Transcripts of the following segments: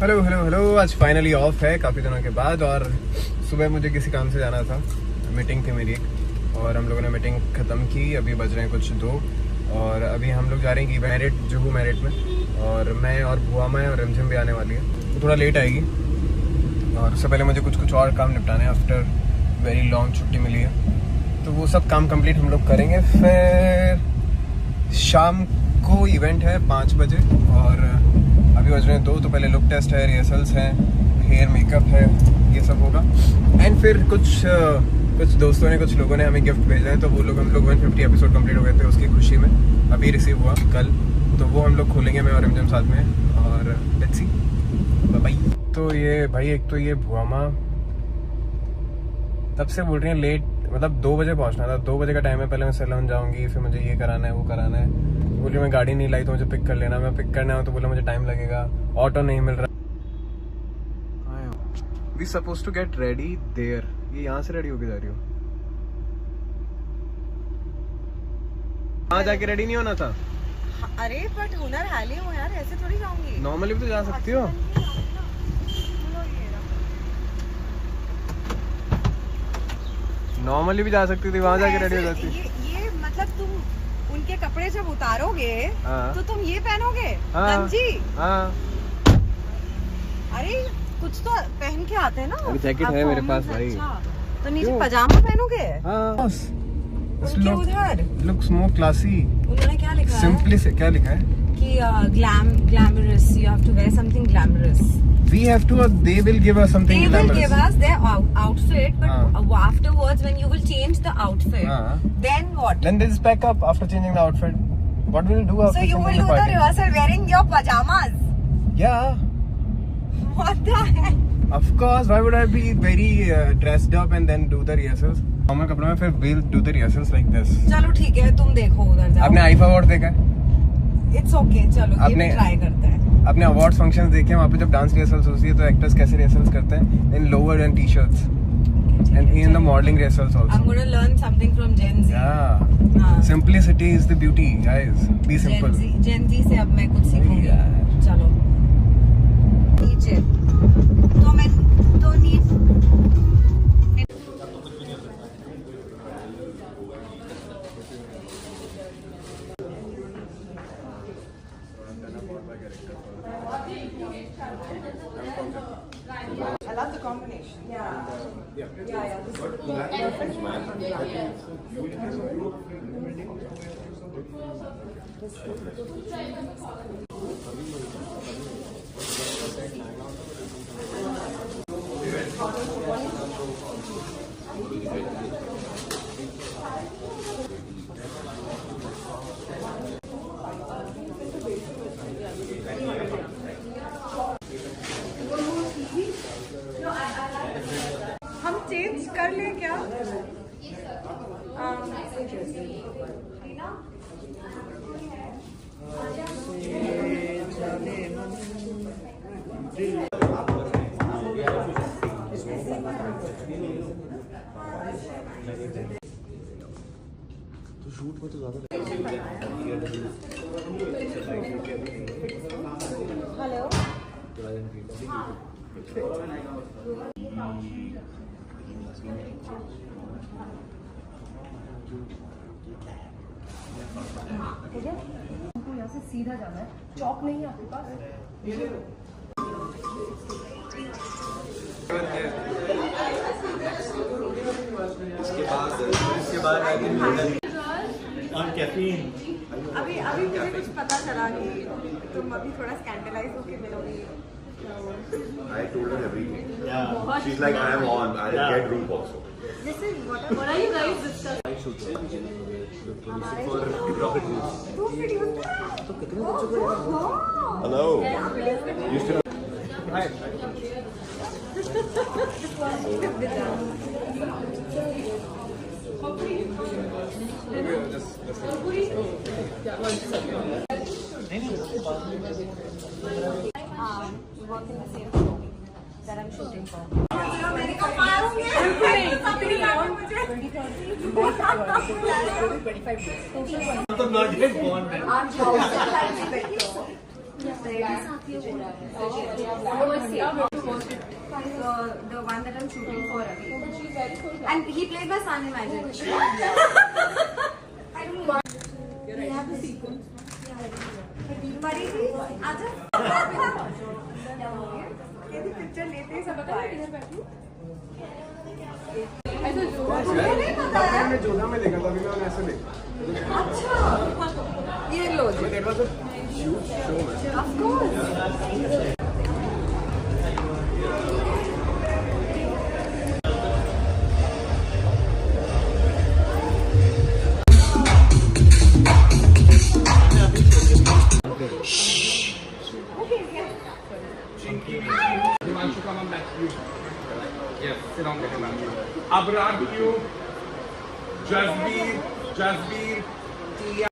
Hello hello hello. आज finally of है काफ़ी दिनों के बाद और सुबह मुझे किसी काम से जाना था, मीटिंग थी मेरी एक, और हम लोगों ने मीटिंग ख़त्म की। अभी बज रहे हैं कुछ 2 और अभी हम लोग जा रहे हैं मैरिट, जुहू मैरिट में। और मैं और बुआ मैं और रिमझिम भी आने वाली है, तो थोड़ा लेट आएगी। और उससे पहले मुझे कुछ और काम निपटाने हैं। आफ्टर वेरी लॉन्ग छुट्टी मिली है, तो वो सब काम कंप्लीट हम लोग करेंगे। फिर शाम को इवेंट है 5 बजे और अभी बज रहे हैं 2, तो पहले लुक टेस्ट है, रिहर्सल्स हैं, हेयर मेकअप है, ये सब होगा। एंड फिर कुछ दोस्तों ने, कुछ लोगों ने हमें गिफ्ट भेजा है, तो वो लोग, हम लोग 150 एपिसोड कंप्लीट हो गए थे, उसकी खुशी में अभी रिसीव हुआ कल, तो वो हम लोग खोलेंगे, मैं और रिमझिम साथ में। और लेट्स सी, बाय बाय। तो ये भाई, एक तो ये बुआ माँ तब से बोल रही है लेट, मतलब 2 बजे पहुंचना था। 2 बजे का टाइम है, पहले मैं सैलून जाऊंगी, फिर मुझे ये कराना है, वो कराना है। बोली मैं गाड़ी नहीं लाई तो मुझे पिक कर लेना। मैं पिक करना है तो बोला मुझे टाइम लगेगा, ऑटो नहीं मिल रहा। We suppose to get ready there. ये यहाँ से रेडी होके जा रही हो? वहाँ जाके रेडी नहीं होना था। अरे बट हुनर हाली हूँ यार, ऐसे थोड़ी जाऊंगी। नॉर्मली भी तो जा सकती हो। नॉर्मली भी जा सकती थी, वहाँ जाके रेडी हो जाती। ये मतलब तुम उनके कपड़े जब उतारोगे तो तुम ये पहनोगे गंजी। अरे कुछ तो पहन के आते हैं ना। अभी जैकेट है मेरे पास भाई। अच्छा, तो नीचे पजामा पहनोगे? उनके उधर लुक्स मोर क्लासी। उन्होंने क्या लिखा है? सिंपली से क्या लिखा है कि glamorous, you have to wear something glamorous. We have to, or they will give us something They glamorous. will give us their outfit, but afterwards when you will change the outfit, then what? Then they just pack up after changing the outfit. What will you do after So you changing will the do the party? rehearsal wearing your pajamas? Yeah, What the heck? of course. Why would I be very dressed up and then do the rehearsals? Normal कपड़ों में फिर we'll do the rehearsals like this. चलो ठीक है, तुम देखो उधर जाओ। आपने आईफा अवार्ड देखा है? It's okay, चलो ये भी ट्राई करते हैं। आपने अवार्ड फंक्शंस देखे हैं? वहाँ पे जब डांस रिहर्सल्स होती है तो एक्टर्स कैसे रिहर्सल्स करते हैं? In lower and T-shirts and in the modeling rehearsals also. I'm going to learn something from Gen Z. Yeah. Simplicity is the beauty, guys. Be simple. Gen Z से अब मैं कुछ सीखूंगी। चलो नीचे तो मैं तो I love the combination. Yeah. This is perfect. हम चेंज कर ले क्या? तो शूट में तो ज़्यादा हेलो ठीक है, हमको यहाँ से सीधा जाना है। चौक नहीं है आपके पास? इसके बाद कैफीन। अभी मुझे कुछ पता चला कि तुम अभी थोड़ा स्कैंडलाइज होके मिलोगी। I told her everything. Yeah. She's like, I am on. I'll get group also. This is what are you guys discussing? Hello. You still? Hi. Work in the same company that I'm shooting for. The one that I'm shooting for, and he played my son in Magic. I don't know. We have the sequence. Buddy, आजा. यदि picture लेते ही सब बताएं. ऐसा जोड़ा मैं जोधा में देखा था, अभी मैंने ऐसे देखा. अच्छा. ये लो. But it was a huge show, man. Of course. Himanshu, come on back. Yes, sit down there, Himanshu. Abrar, you. Jasbir, Tia.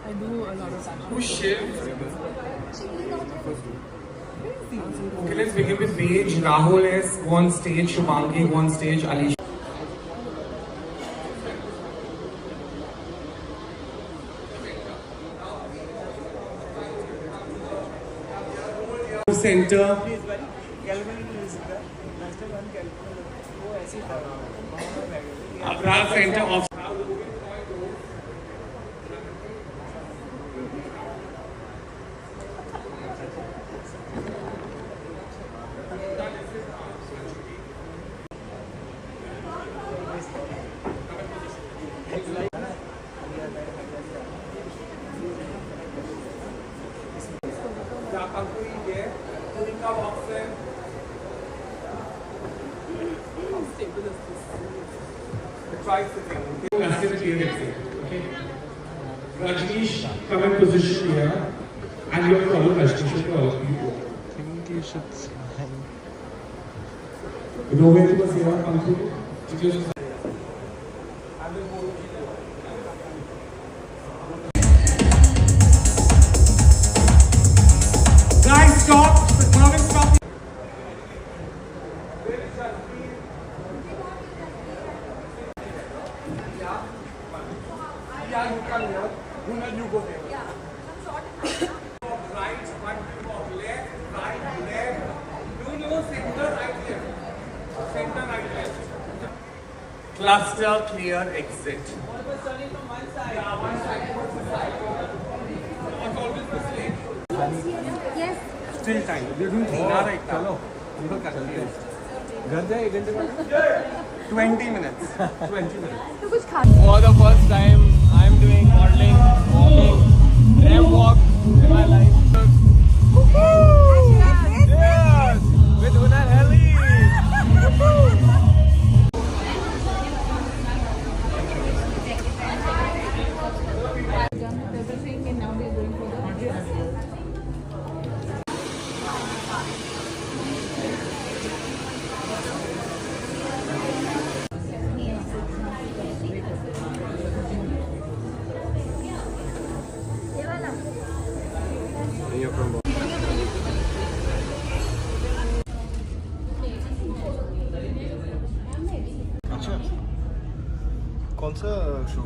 I do a lot of such. Who's Shiv? Okay, let's begin with Paige. Rahul is go on stage. Shubhangi go on stage. Alicia. Center. Abrar center of. Try sitting. Okay. Rajneesh, come in position here, and you follow Rajneesh. I think you should smile. Rohit was here. Come through. Guys, stop! Marvin, stop! Yeah, you come here. You go here. Right, one, two, left, right, left. No, center, right, left. Center, right, left. Cluster, clear, exit. What was turning from one side? Yeah, one side. What's the side? It's always the same. Yes. Still time. You're doing 3 hours right now. You don't cut it. घर जाए 1 घंटे बाद 20 minutes. 20 minutes. तो कुछ खा. For the first time, I'm doing modeling, walking, ramp walk in my life. Yes, with Una Helly. Done with everything and now we're going for the कौन सा show?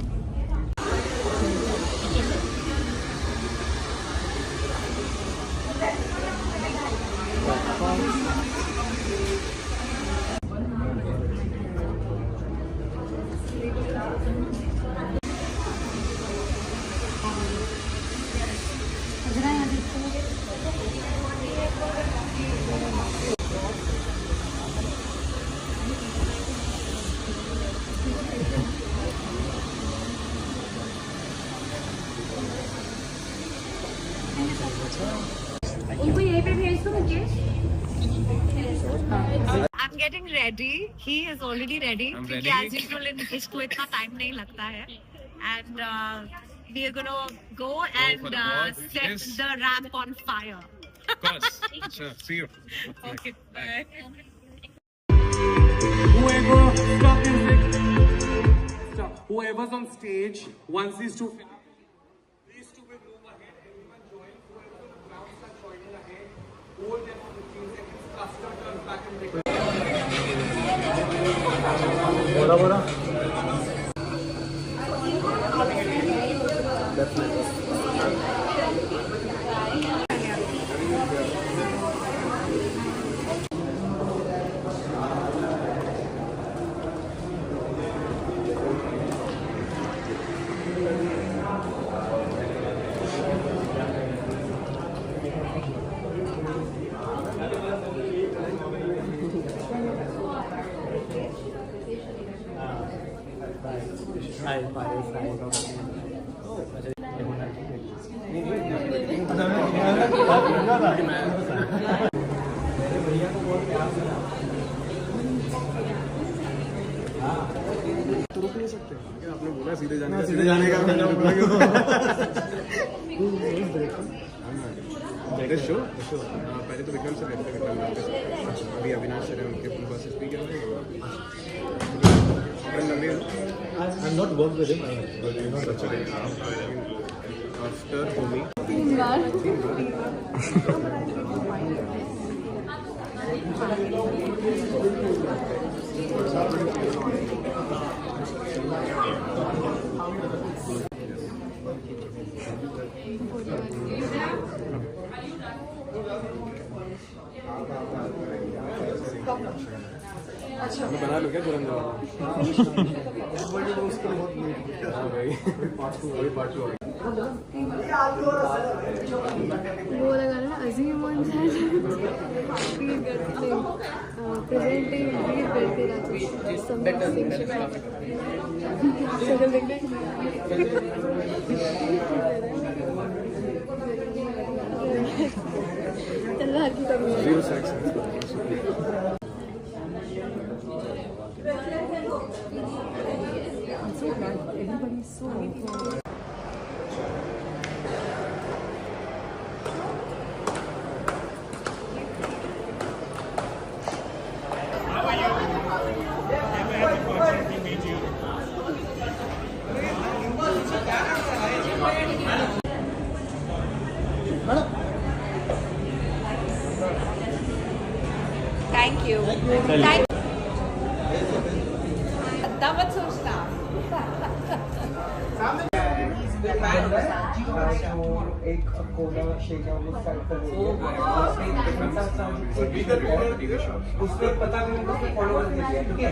उनको यहीं पे भेज दो मुझे. I'm getting ready. He is already ready. क्योंकि as usual इसको इतना time नहीं लगता है. And we are gonna go and set the ramp on fire. Of course. Sure. See you. Okay. Bye. Whoever's on stage, once these two finish, these two will move ahead. Everyone join. Whoever's on the ground start joining ahead. Hold them for 15 seconds. Cluster turns back and break. Definitely. तो रुक नहीं सकते आपने बोला सीधे जाने का मैंने रुकना क्यों शो पहले तो विक्रम से बैठते विक्रम अभी अविनाश सर उनके फुल बसेस भी क्या I'm not worked with him, but you know, such a great after for me. मैं बना लूँ क्या तुरंत हाँ भाई पार्ट 2 वो लगा ना अजीम वन फील करते प्रेजेंटिंग फील करते रहते चल की कमी everybody's so Thank you. Thank Damat sochna. एक कोला शेक है वो सेट कर उसमें पता भी नहीं उसको फॉलो कर दिया ठीक है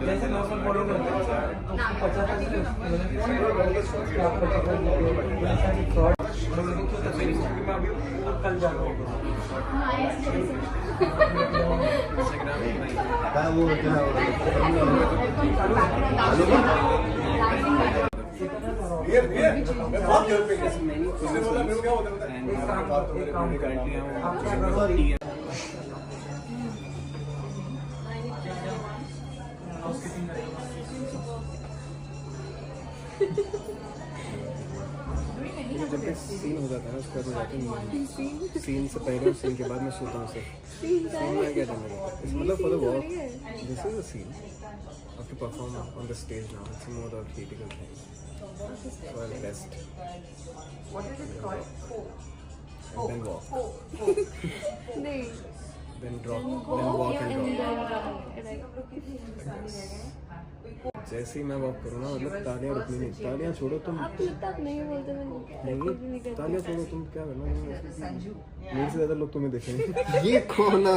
जैसे नॉर्मल फॉलो करते हैं तो पता था कि मैं अभी कल जा रहा जब भी सीन हो जाता है उसके बाद जाते हैं सीन से पहले और सीन के बाद मैं सोता हूँ सीन में क्या करना है मतलब for the work this is a scene have to perform on the stage now. It's more the critical thing. So I'll rest. What is it called? And then walk. नहीं. Then drop. Then walk and drop. जैसे ही मैं walk करूँ ना मतलब तालियां रुकनी नहीं तालियां छोड़ो तुम आप नहीं बोलते नहीं तालियां छोड़ो तुम क्या करना मेरे से ज़्यादा लोग तुम्हें देखेंगे ये कौन है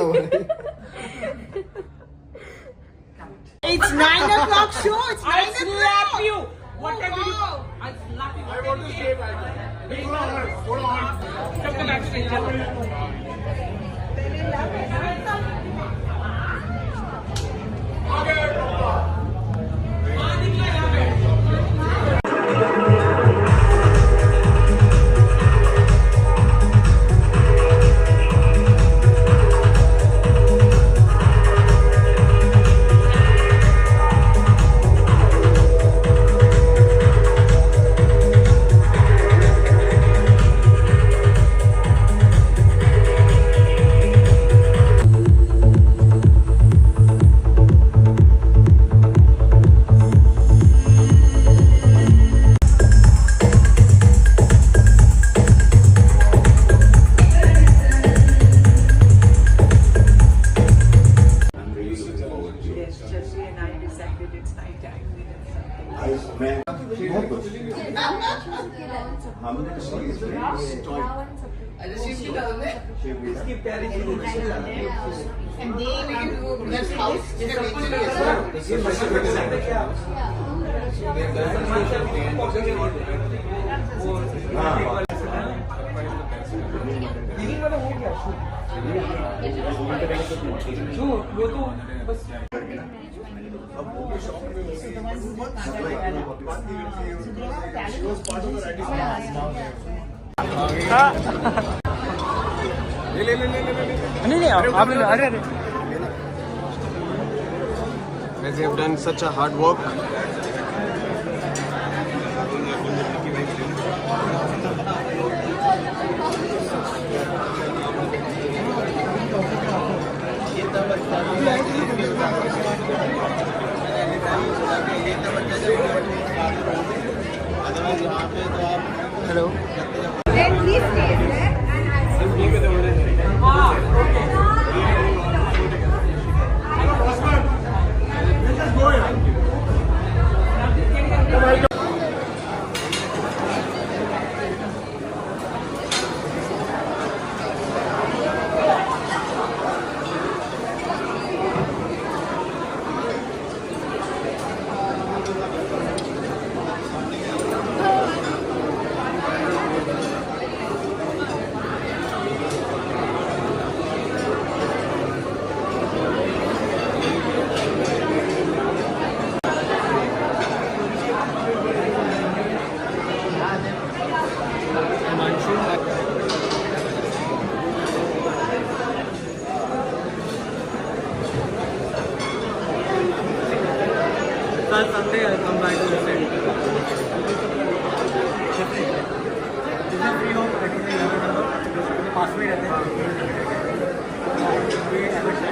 It's 9 o'clock show. It's 9 o'clock. I slap you. Whatever you. I slap you. I want to say right. Hold on. Step the backstage. नहीं आप अरे Guys, we have done such a hard work. Hello. Then he stays there and I'll Sunday I'll come back to the same. This is free home, I think the number. पास में रहते हैं.